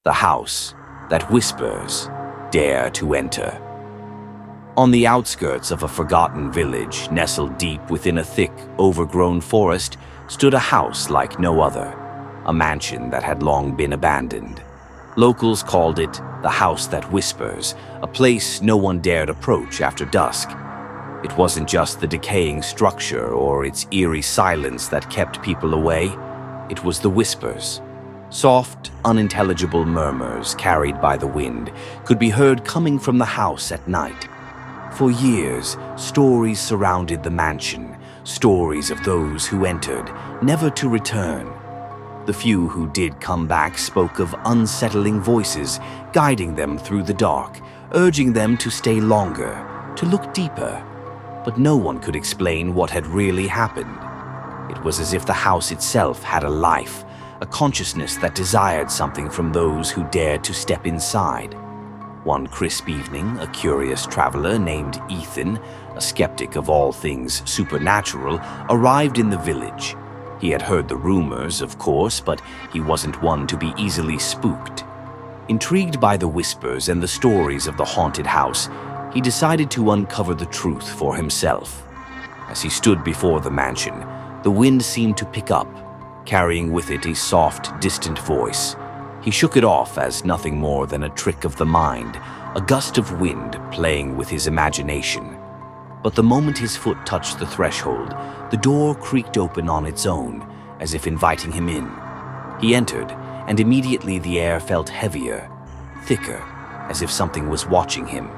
The house that whispers, dare to enter. On the outskirts of a forgotten village, nestled deep within a thick, overgrown forest, stood a house like no other, a mansion that had long been abandoned. Locals called it the House That Whispers, a place no one dared approach after dusk. It wasn't just the decaying structure or its eerie silence that kept people away. It was the whispers. Soft, unintelligible murmurs carried by the wind could be heard coming from the house at night. For years, stories surrounded the mansion, stories of those who entered, never to return. The few who did come back spoke of unsettling voices, guiding them through the dark, urging them to stay longer, to look deeper. But no one could explain what had really happened. It was as if the house itself had a life, a consciousness that desired something from those who dared to step inside. One crisp evening, a curious traveler named Ethan, a skeptic of all things supernatural, arrived in the village. He had heard the rumors, of course, but he wasn't one to be easily spooked. Intrigued by the whispers and the stories of the haunted house, he decided to uncover the truth for himself. As he stood before the mansion, the wind seemed to pick up, carrying with it a soft, distant voice. He shook it off as nothing more than a trick of the mind, a gust of wind playing with his imagination. But the moment his foot touched the threshold, the door creaked open on its own, as if inviting him in. He entered, and immediately the air felt heavier, thicker, as if something was watching him.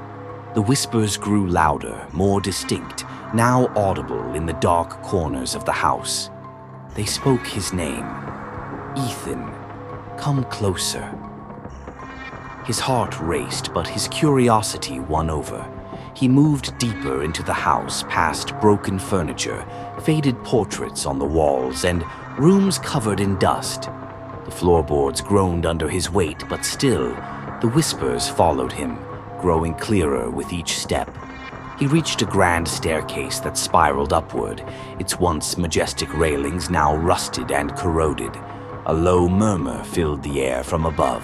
The whispers grew louder, more distinct, now audible in the dark corners of the house. They spoke his name. Ethan, come closer. His heart raced, but his curiosity won over. He moved deeper into the house, past broken furniture, faded portraits on the walls, and rooms covered in dust. The floorboards groaned under his weight, but still, the whispers followed him, growing clearer with each step. He reached a grand staircase that spiraled upward, its once majestic railings now rusted and corroded. A low murmur filled the air from above.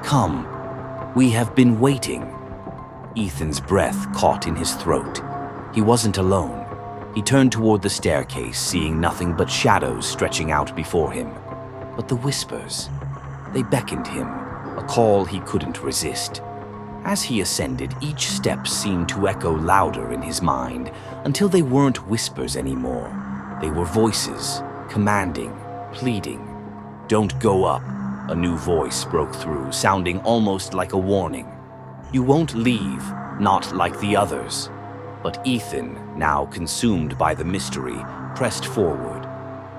"Come, we have been waiting." Ethan's breath caught in his throat. He wasn't alone. He turned toward the staircase, seeing nothing but shadows stretching out before him. But the whispers, they beckoned him, a call he couldn't resist. As he ascended, each step seemed to echo louder in his mind, until they weren't whispers anymore. They were voices, commanding, pleading. "Don't go up," a new voice broke through, sounding almost like a warning. "You won't leave, not like the others." But Ethan, now consumed by the mystery, pressed forward.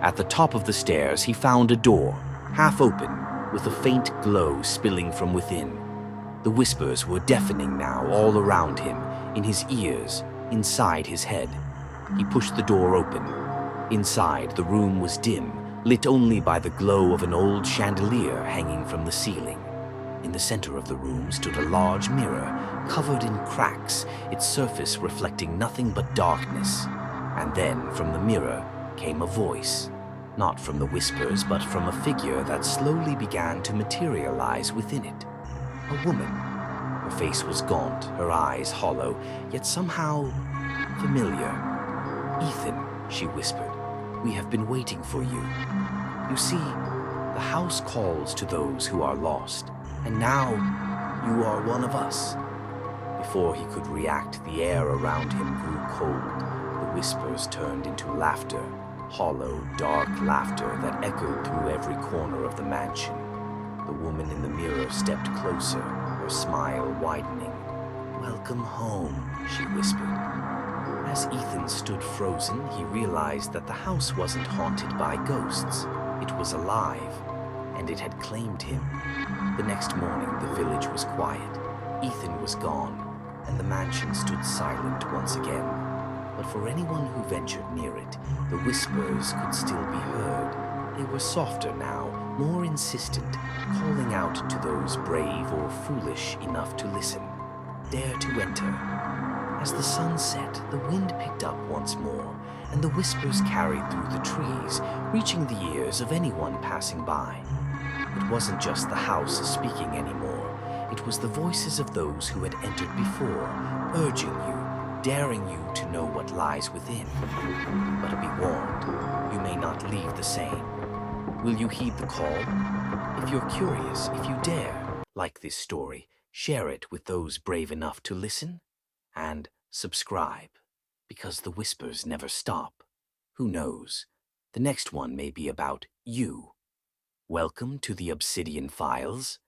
At the top of the stairs, he found a door, half open, with a faint glow spilling from within. The whispers were deafening now, all around him, in his ears, inside his head. He pushed the door open. Inside, the room was dim, lit only by the glow of an old chandelier hanging from the ceiling. In the center of the room stood a large mirror, covered in cracks, its surface reflecting nothing but darkness. And then, from the mirror, came a voice. Not from the whispers, but from a figure that slowly began to materialize within it. A woman. Her face was gaunt, her eyes hollow, yet somehow familiar. "Ethan," she whispered, "we have been waiting for you. You see, the house calls to those who are lost, and now you are one of us." Before he could react, the air around him grew cold. The whispers turned into laughter, hollow, dark laughter that echoed through every corner of the mansion. The woman in the mirror stepped closer, her smile widening. "Welcome home," she whispered. As Ethan stood frozen, he realized that the house wasn't haunted by ghosts. It was alive, and it had claimed him. The next morning, the village was quiet. Ethan was gone, and the mansion stood silent once again. But for anyone who ventured near it, the whispers could still be heard. They were softer now, more insistent, calling out to those brave or foolish enough to listen. Dare to enter. As the sun set, the wind picked up once more, and the whispers carried through the trees, reaching the ears of anyone passing by. It wasn't just the house speaking anymore. It was the voices of those who had entered before, urging you, daring you to know what lies within. But be warned, you may not leave the same. Will you heed the call? If you're curious, if you dare, like this story, share it with those brave enough to listen. And subscribe, because the whispers never stop. Who knows? The next one may be about you. Welcome to the Obsidian Files.